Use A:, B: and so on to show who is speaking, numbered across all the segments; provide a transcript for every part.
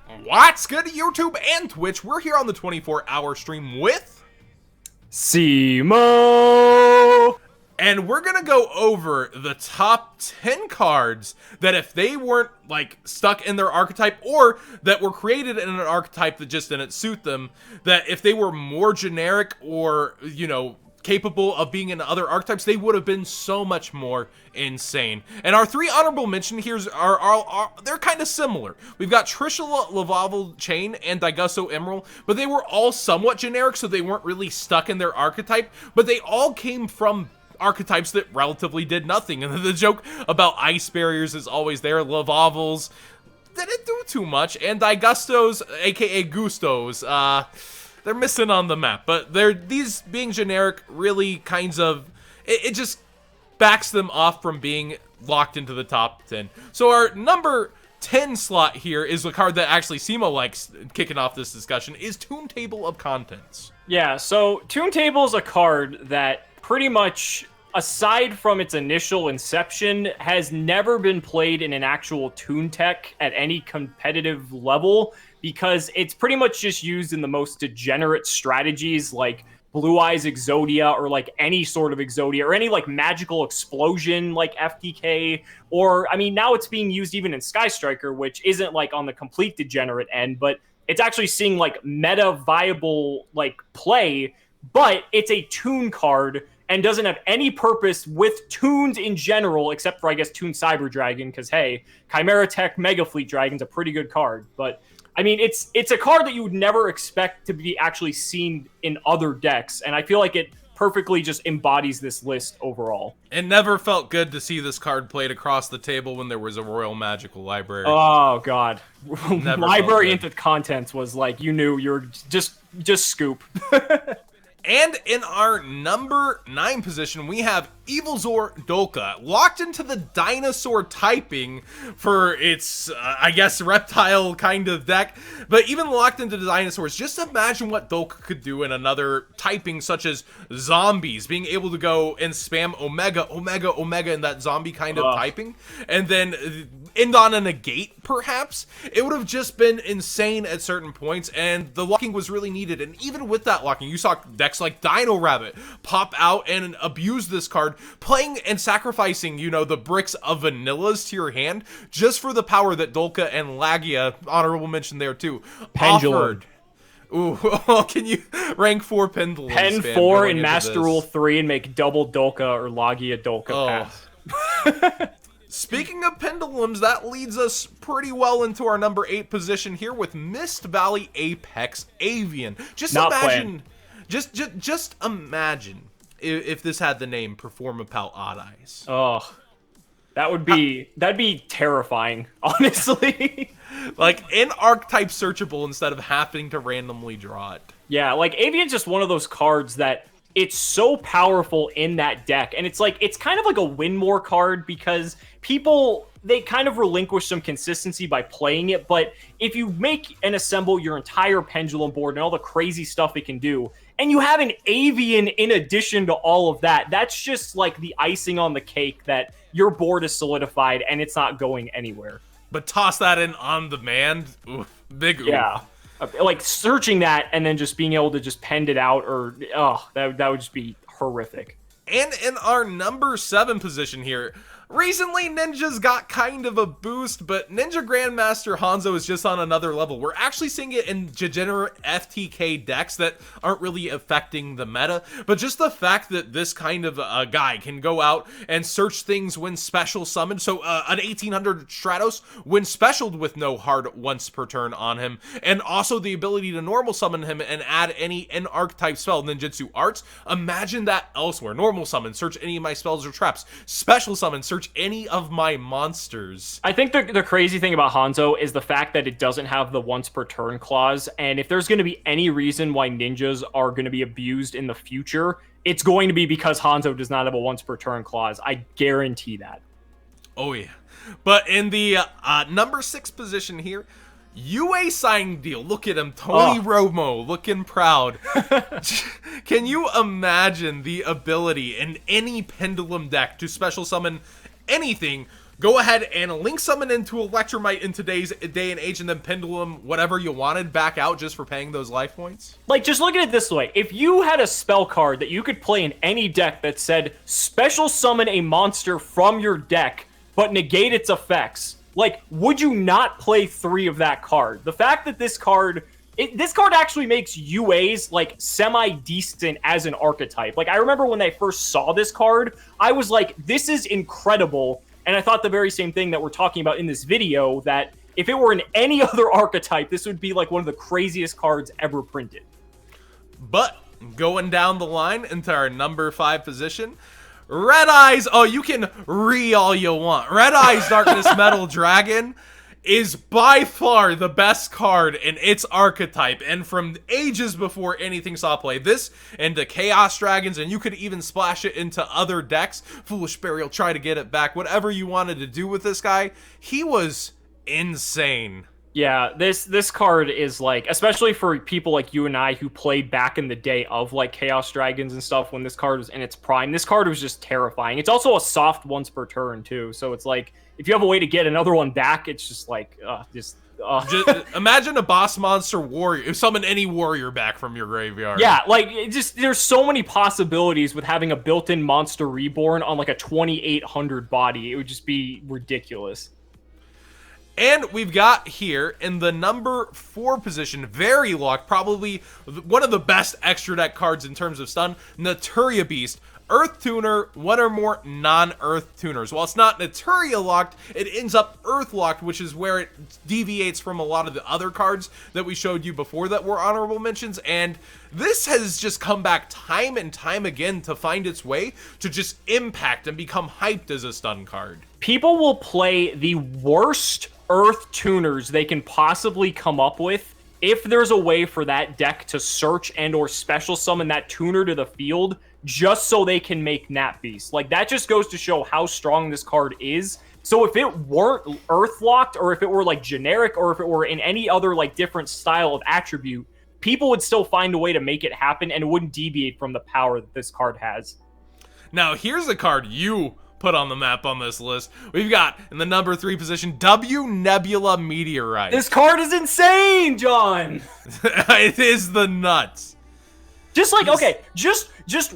A: What's good, YouTube and Twitch? We're here on the 24-hour stream with
B: Cimoooooooo!
A: And we're gonna go over the top 10 cards that if they weren't, like, stuck in their archetype, or that were created in an archetype that just didn't suit them, that if they were more generic or, you know, capable of being in other archetypes, they would have been so much more insane. And our three honorable mention here are they're kind of similar. We've got Trishula Lavalval Chain and Daigusto Emerald, but they were all somewhat generic, so they weren't really stuck in their archetype, but they all came from archetypes that relatively did nothing. And the joke about ice barriers is always there. Lavalvals didn't do too much, and Daigustos, aka Gustos, they're missing on the map. But these being generic really kinds of it just backs them off from being locked into the top 10. So our number 10 slot here is the card that actually Simo likes kicking off this discussion, is Toon Table of Contents.
B: Yeah, so Toon Table is a card that pretty much, aside from its initial inception, has never been played in an actual Toon Tech at any competitive level, because it's pretty much just used in the most degenerate strategies like Blue Eyes Exodia, or like any sort of Exodia, or any like magical explosion like FTK, or I mean now it's being used even in Sky Striker, which isn't like on the complete degenerate end, but it's actually seeing like meta viable like play, but it's a Toon card and doesn't have any purpose with Toons in general, except for, I guess, Toon Cyber Dragon, because, hey, Chimera Tech Mega Fleet Dragon's a pretty good card. But, I mean, it's a card that you would never expect to be actually seen in other decks, and I feel like it perfectly just embodies this list overall.
A: It never felt good to see this card played across the table when there was a Royal Magical Library.
B: Oh, God. Library into Contents was like, you knew you were just scoop.
A: And in our number 9 position, we have Evilzor Dolka, locked into the dinosaur typing for its, I guess, reptile kind of deck. But even locked into the dinosaurs, just imagine what Dolka could do in another typing, such as zombies, being able to go and spam Omega, Omega, Omega in that zombie kind of typing, and then end on a negate, perhaps. It would have just been insane at certain points, and the locking was really needed. And even with that locking, you saw decks like Dino Rabbit pop out and abuse this card, playing and sacrificing, you know, the bricks of vanillas to your hand just for the power that Dolka and Lagia, honorable mention there too,
B: Pendulum.
A: offered. Ooh, can you rank 4 Pendulums?
B: Pen 4 in Master Rule 3 and make double Dolka or Lagia Dolka pass.
A: Speaking of pendulums, that leads us pretty well into our number 8 position here with Mist Valley Apex Avian. Just
B: Not
A: imagine, just imagine if this had the name Performapal Odd Eyes.
B: Oh, that'd be terrifying, honestly.
A: Like in archetype searchable instead of having to randomly draw it.
B: Yeah, like Avian's just one of those cards that it's so powerful in that deck, and it's kind of like a win more card, because people, they kind of relinquish some consistency by playing it, but if you make and assemble your entire pendulum board and all the crazy stuff it can do, and you have an Avian in addition to all of that, that's just like the icing on the cake that your board is solidified and it's not going anywhere.
A: But toss that in on demand, oof, big oof.
B: Yeah. Like searching that and then just being able to just pend it out, or that would just be horrific.
A: And in our number 7 position here, recently Ninja's got kind of a boost, but Ninja Grandmaster Hanzo is just on another level. We're actually seeing it in degenerate FTK decks that aren't really affecting the meta, but just the fact that this kind of guy can go out and search things when special summoned. So an 1800 Stratos when specialed with no hard once per turn on him, and also the ability to normal summon him and add any archetype spell, ninjutsu arts. Imagine that elsewhere. Normal summon, search any of my spells or traps. Special summon, search any of my monsters.
B: I think the crazy thing about Hanzo is the fact that it doesn't have the once per turn clause, and if there's going to be any reason why ninjas are going to be abused in the future, it's going to be because Hanzo does not have a once per turn clause. I guarantee that.
A: Oh yeah. But in the number 6 position here, UA signing deal. Look at him, Tony Romo, looking proud. Can you imagine the ability in any pendulum deck to special summon anything go ahead and link summon into Electromite in today's day and age, and then Pendulum whatever you wanted back out just for paying those life points?
B: Like, just look at it this way. If you had a spell card that you could play in any deck that said, special summon a monster from your deck, but negate its effects, like, would you not play 3 of that card? The fact that this card actually makes UAs, like, semi-decent as an archetype. Like, I remember when I first saw this card, I was like, this is incredible. And I thought the very same thing that we're talking about in this video, that if it were in any other archetype, this would be, like, one of the craziest cards ever printed.
A: But, going down the line into our number 5 position, Red Eyes, oh, you can all you want. Red Eyes Darkness Metal Dragon is by far the best card in its archetype, and from ages before anything saw play. This into Chaos Dragons, and you could even splash it into other decks. Foolish Burial, try to get it back. Whatever you wanted to do with this guy, he was insane.
B: Yeah, this card is like, especially for people like you and I who played back in the day of like Chaos Dragons and stuff when this card was in its prime, this card was just terrifying. It's also a soft once per turn too, so it's like, if you have a way to get another one back, it's just like, just
A: imagine a boss monster warrior, summon any warrior back from your graveyard.
B: Yeah, like, there's so many possibilities with having a built-in monster reborn on like a 2800 body. It would just be ridiculous.
A: And we've got here in the number 4 position, very locked, probably one of the best extra deck cards in terms of stun, Naturia Beast. Earth Tuner, one or more non-Earth Tuners. While it's not Naturia locked, it ends up Earth locked, which is where it deviates from a lot of the other cards that we showed you before that were honorable mentions. And this has just come back time and time again to find its way to just impact and become hyped as a stun card.
B: People will play the worst Earth Tuners they can possibly come up with if there's a way for that deck to search and or special summon that tuner to the field just so they can make Nat Beast. Like, that just goes to show how strong this card is. So if it weren't Earth locked, or if it were like generic, or if it were in any other like different style of attribute, people would still find a way to make it happen, and it wouldn't deviate from the power that this card has.
A: Now, here's a card you put on the map on this list. We've got, in the number 3 position, W Nebula Meteorite.
B: This card is insane, John!
A: It is the nuts.
B: Just like, okay, just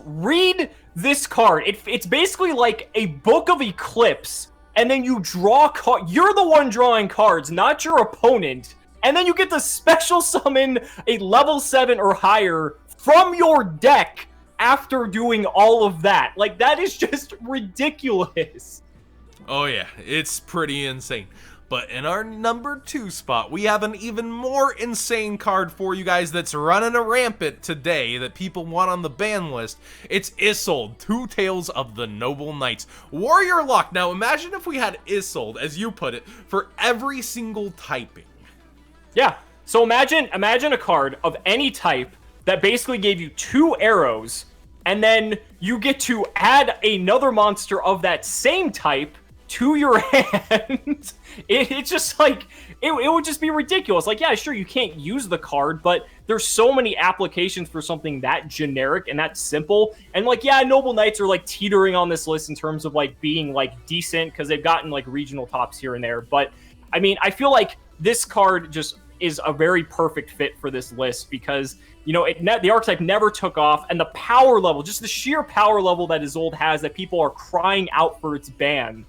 B: read this card. It's basically like a book of Eclipse, and then you draw you're the one drawing cards, not your opponent, and then you get to special summon a level 7 or higher from your deck after doing all of that. Like, that is just ridiculous.
A: Oh yeah, it's pretty insane. But in our number 2 spot, we have an even more insane card for you guys that's running a rampant today that people want on the ban list. It's Isolde, Two Tails of the Noble Knights. Warrior Lock. Now imagine if we had Isolde, as you put it, for every single typing.
B: Yeah, so imagine a card of any type that basically gave you 2 arrows, and then you get to add another monster of that same type to your hand. It's just like, it would just be ridiculous. Like, yeah, sure, you can't use the card, but there's so many applications for something that generic and that simple. And like, yeah, Noble Knights are like teetering on this list in terms of like being like decent, because they've gotten like regional tops here and there. But I mean, I feel like this card just is a very perfect fit for this list, because, you know, the archetype never took off, and the power level, just the sheer power level that Isolde has, that people are crying out for its ban,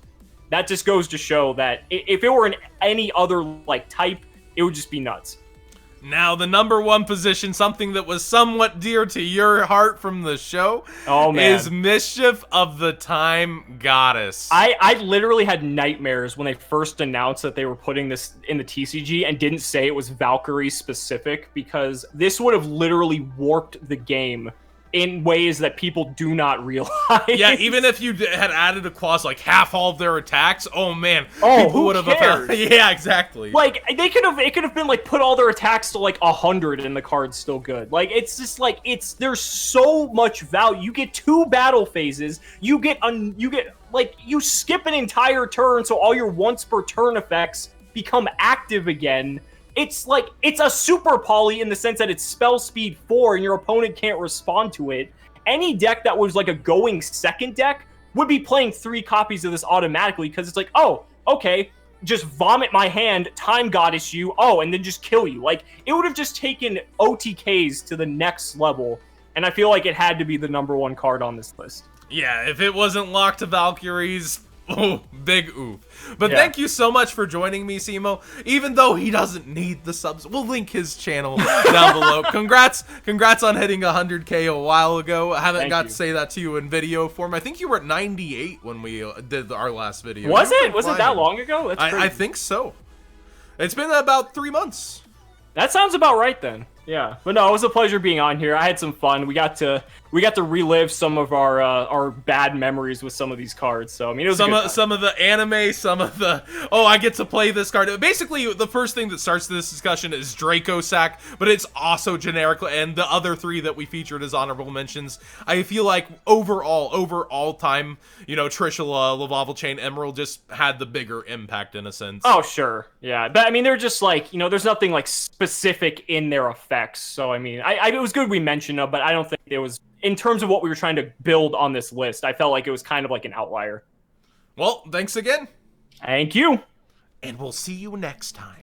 B: that just goes to show that if it were in any other like type, it would just be nuts.
A: Now, the number 1 position, something that was somewhat dear to your heart from the show, is Mischief of the Time Goddess.
B: I literally had nightmares when they first announced that they were putting this in the TCG and didn't say it was Valkyrie specific, because this would have literally warped the game in ways that people do not realize.
A: Yeah, even if you had added a clause like half all of their attacks, oh man,
B: people would have.
A: Yeah, exactly.
B: Like, it could have been like put all their attacks to like 100 and the card's still good. Like, it's just like, there's so much value. You get 2 battle phases. You skip an entire turn, so all your once per turn effects become active again. It's like, it's a super poly in the sense that it's spell speed 4 and your opponent can't respond to it. Any deck that was like a going second deck would be playing 3 copies of this automatically, because it's like, oh, okay, just vomit my hand, time goddess you, oh, and then just kill you. Like, it would have just taken OTKs to the next level, and I feel like it had to be the #1 card on this list.
A: Yeah, if it wasn't locked to Valkyries, oh, big oof. But thank you so much for joining me, Cimo. Even though he doesn't need the subs, we'll link his channel down below. Congrats on hitting 100K a while ago. I haven't got to say that to you in video form. I think you were at 98 when we did our last video.
B: Was it? Was it that long ago? That's crazy.
A: I think so. It's been about 3 months.
B: That sounds about right then. Yeah, but no, it was a pleasure being on here. I had some fun. We got to relive some of our bad memories with some of these cards. So I mean, it was
A: some of the anime, some of the I get to play this card. Basically, the first thing that starts this discussion is Draco Sack, but it's also generic, and the other 3 that we featured as honorable mentions. I feel like overall time, Trishula, Lavalval Chain, Emerald just had the bigger impact in a sense.
B: Oh sure, yeah, but I mean, they're just like there's nothing like specific in their effects. So I mean, it was good we mentioned them, but I don't think it was, in terms of what we were trying to build on this list, I felt like it was kind of like an outlier.
A: Well, thanks again.
B: Thank you.
A: And we'll see you next time.